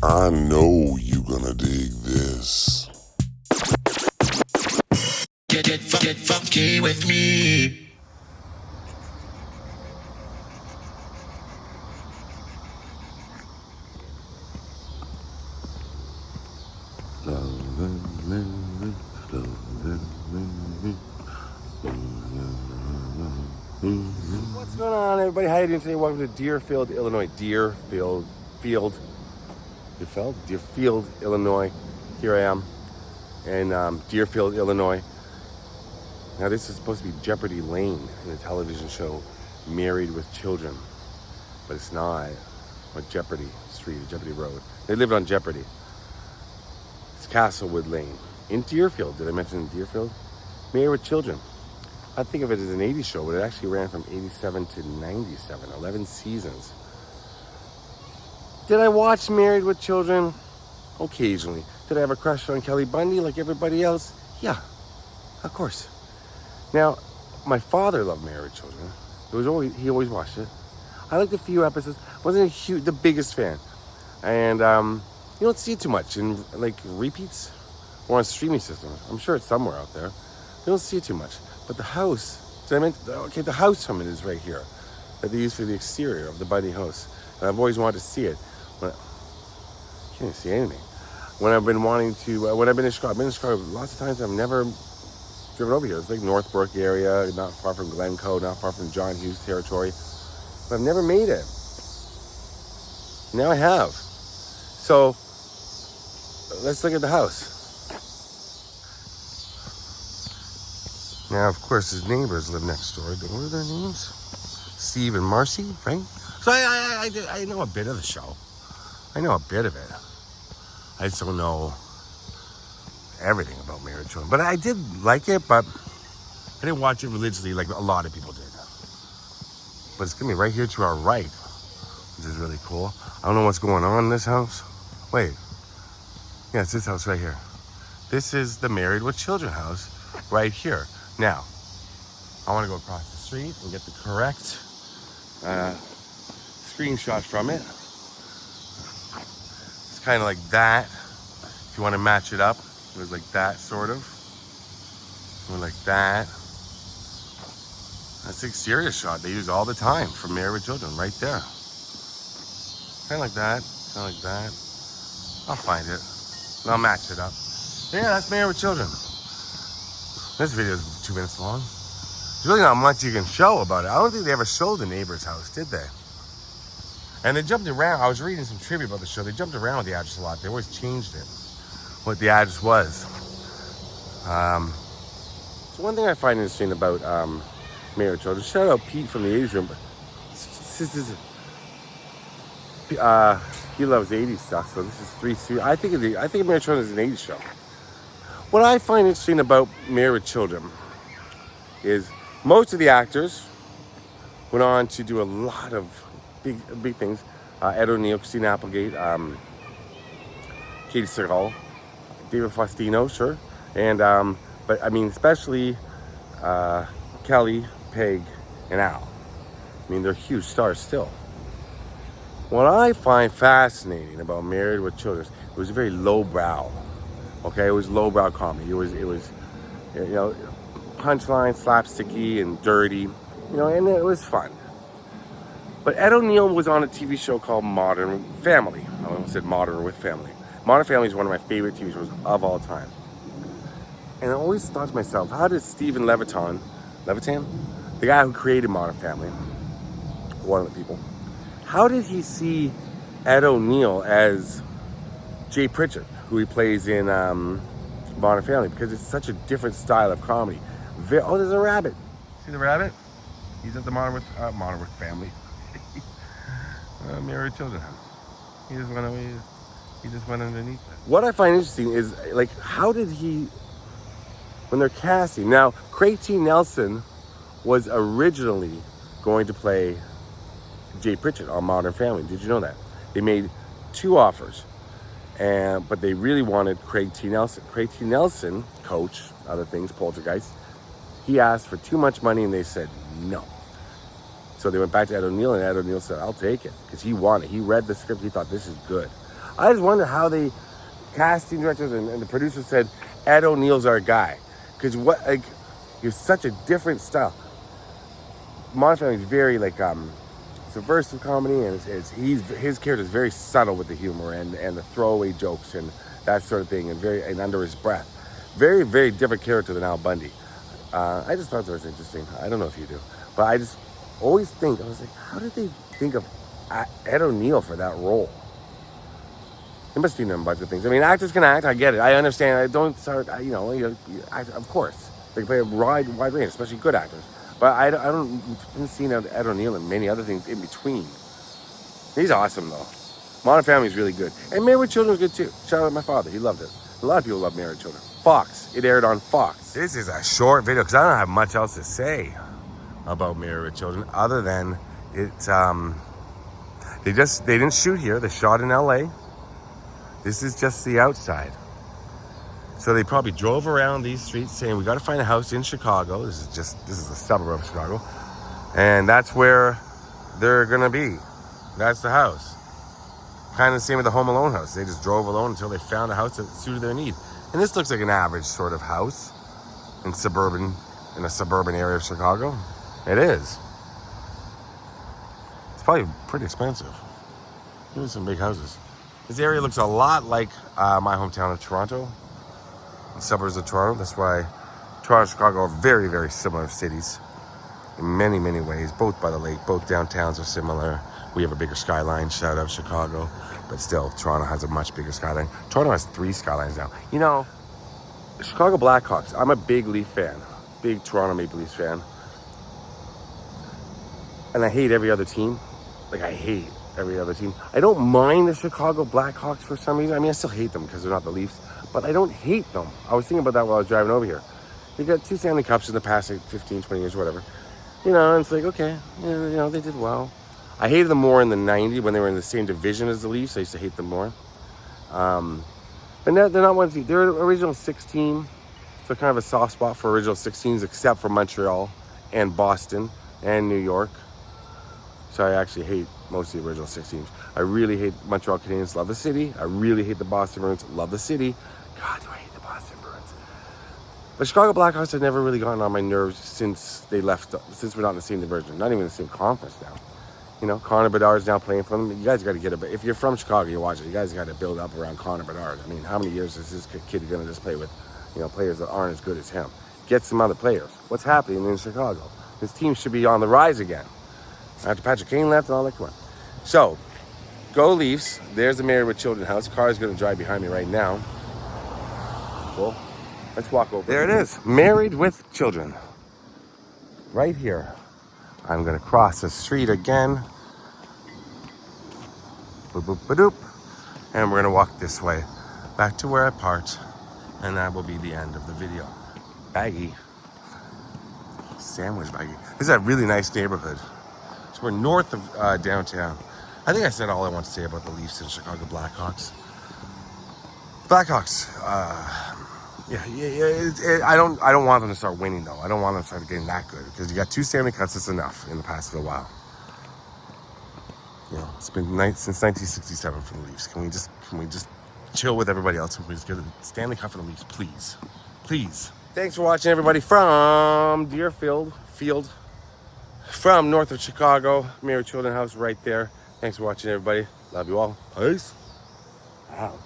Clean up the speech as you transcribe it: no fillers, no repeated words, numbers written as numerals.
I know you gonna dig this. Get funky with me. What's going on, everybody? How are you doing today? Welcome to Deerfield, Illinois. Deerfield, Illinois. Here I am in Deerfield, Illinois. Now, this is supposed to be Jeopardy Lane in the television show Married with Children, but it's not. Or Jeopardy Street, Jeopardy Road. They lived on Jeopardy. It's Castlewood Lane in Deerfield. Did I mention Deerfield? Married with Children. I think of it as an 80s show, but it actually ran from 87 to 97, 11 seasons. Did I watch Married with Children? Occasionally. Did I have a crush on Kelly Bundy like everybody else? Yeah, of course. Now, my father loved Married with Children. He always watched it. I liked a few episodes. Wasn't the biggest fan. And you don't see it too much in like repeats or on streaming systems. I'm sure it's somewhere out there. You don't see it too much. But the house, the house from it is right here that they use for the exterior of the Bundy house. And I've always wanted to see it. Can't even see anything. When I've been in Chicago, lots of times I've never driven over here. It's like Northbrook area, not far from Glencoe, not far from John Hughes territory. But I've never made it. Now I have. So let's look at the house. Now, of course, his neighbors live next door. What are their names? Steve and Marcy, right? So I know a bit of the show. I know a bit of it. I just don't know everything about Married with Children. But I did like it, but I didn't watch it religiously like a lot of people did. But it's going to be right here to our right, which is really cool. I don't know what's going on in this house. Wait. Yeah, it's this house right here. This is the Married with Children house right here. Now, I want to go across the street and get the correct screenshot from it. It's kind of like that. If you want to match it up, it was like that, sort of. Or like that. That's the exterior shot they use all the time for Married with Children, right there. Kind of like that, kind of like that. I'll find it. And I'll match it up. Yeah, that's Married with Children. This video is 2 minutes long. There's really not much you can show about it. I don't think they ever showed the neighbor's house, did they? And they jumped around. I was reading some trivia about the show. They jumped around with the address a lot. They always changed it, what the address was. So one thing I find interesting about Married with Children, shout out Pete from the 80s room. He loves 80s stuff, so this is 3 series. I think Married with Children is an 80s show. What I find interesting about Married with Children is most of the actors went on to do a lot of big things. Ed O'Neill, Christina Applegate, Katie Seagal, David Faustino, sure. And, but I mean, especially Kelly, Peg, and Al. I mean, they're huge stars still. What I find fascinating about Married with Children, it was very lowbrow. Okay, it was lowbrow comedy. It was, punchline, slapsticky, and dirty, and it was fun. But Ed O'Neill was on a TV show called Modern Family. I almost said Modern with Family. Modern Family is one of my favorite TV shows of all time. And I always thought to myself, how did Stephen Levitan, the guy who created Modern Family, one of the people, how did he see Ed O'Neill as Jay Pritchett, who he plays in Modern Family? Because it's such a different style of comedy. There's a rabbit. See the rabbit? He's at the Modern with Family. Married Children house. He just went underneath it. What I find interesting is, like, how did he, when they're casting, now Craig T. Nelson was originally going to play Jay Pritchett on Modern Family. Did you know that? They made 2 offers, but they really wanted Craig T. Nelson. Craig T. Nelson, coach, other things, Poltergeist, he asked for too much money and they said no. So they went back to Ed O'Neill, and Ed O'Neill said, I'll take it, because he wanted. He read the script, he thought, this is good. I just wonder how the casting directors and the producers said Ed O'Neill's our guy, because you're such a different style. Modern Family is very subversive comedy, and his character is very subtle with the humor and the throwaway jokes and that sort of thing, and under his breath. Very, very different character than Al Bundy. I just thought that was interesting. I don't know if you do, but I just always think, I was like, how did they think of Ed O'Neill for that role? They must have done a bunch of things. I mean, actors can act. I get it. I understand. I don't start. Of course, they play a wide range, especially good actors. But I haven't seen Ed O'Neill in many other things in between. He's awesome though. Modern Family is really good, and Married with Children is good too. Shout out to my father. He loved it. A lot of people love Married with Children. Fox. It aired on Fox. This is a short video because I don't have much else to say about Married with Children other than it's they didn't shoot here. They shot in LA. This is just the outside. So they probably drove around these streets saying, we got to find a house in Chicago. This is a suburb of Chicago. And that's where they're going to be. That's the house. Kind of the same with the Home Alone house. They just drove alone until they found a house that suited their need. And this looks like an average sort of house in a suburban area of Chicago. It is. It's probably pretty expensive. There's some big houses. This area looks a lot like my hometown of Toronto, the suburbs of Toronto. That's why Toronto and Chicago are very, very similar cities in many, many ways. Both by the lake, both downtowns are similar. We have a bigger skyline, shout out Chicago, but still, Toronto has a much bigger skyline. Toronto has 3 skylines now. You know, Chicago Blackhawks, I'm a big Leaf fan, big Toronto Maple Leafs fan. And I hate every other team. I hate every other team. I don't mind the Chicago Blackhawks for some reason. I mean, I still hate them because they're not the Leafs, but I don't hate them. I was thinking about that while I was driving over here. They got 2 Stanley Cups in the past 15, 20 years, whatever. And it's like, okay, they did well. I hated them more in the 90s when they were in the same division as the Leafs. I used to hate them more. But they're not one team. They're an original 6 team. So kind of a soft spot for original 6 teams, except for Montreal and Boston and New York. So I actually hate most of the original 6 teams. I really hate Montreal Canadiens, love the city. I really hate the Boston Bruins, love the city. God, do I hate the Boston Bruins. But Chicago Blackhawks have never really gotten on my nerves since they left, since we're not in the same division, not even in the same conference now. Connor Bedard's now playing for them. You guys got to get if you're from Chicago, you watch it. You guys got to build up around Connor Bedard. I mean, how many years is this kid going to just play with, players that aren't as good as him? Get some other players. What's happening in Chicago? This team should be on the rise again. After Patrick Kane left and all that, come on. So, go Leafs. There's the Married with Children house. Car's going to drive behind me right now. Cool. Let's walk over. There it is. Married with Children. Right here. I'm going to cross the street again. Boop, boop, ba-doop. And we're going to walk this way back to where I parked. And that will be the end of the video. Baggy. Sandwich Baggy. This is a really nice neighborhood. So we're north of downtown. I think I said all I want to say about the Leafs and Chicago Blackhawks. Blackhawks, I don't want them to start winning though. I don't want them to start getting that good because you got 2 Stanley Cups. It's enough in the past little while. It's been since 1967 for the Leafs. Can we just chill with everybody else and please get a Stanley Cup for the Leafs, please, please. Thanks for watching, everybody, from Deerfield, from north of Chicago, Married Children house right there. Thanks for watching, everybody. Love you all. Peace out.